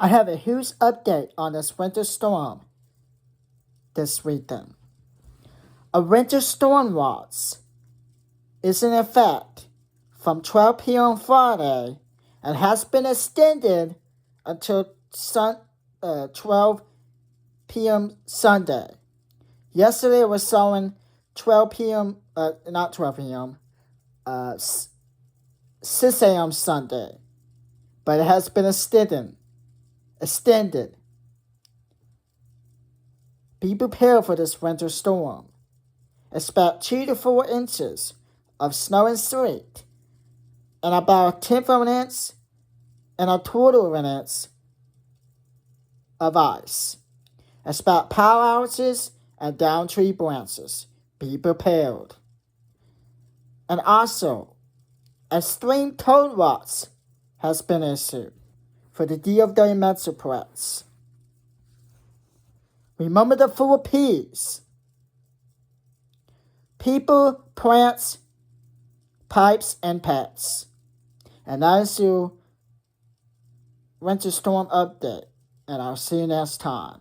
I have a huge update on this winter storm this weekend. A winter storm watch is in effect from 12 p.m. Friday and has been extended until 12 p.m. Sunday. Yesterday it was showing 12 p.m., not 12 p.m., 6 a.m. Sunday, but it has been extended. Be prepared for this winter storm. Expect 2 to 4 inches of snow and sleet, and about 1/10 of an inch and 1/4 of an inch of ice. Expect power outages and down tree branches. Be prepared. And also, extreme cold watch has been issued for the DFW Metroplex. Remember the 4 P's: people, plants, pipes, and pets. And that is your winter storm update, and I'll see you next time.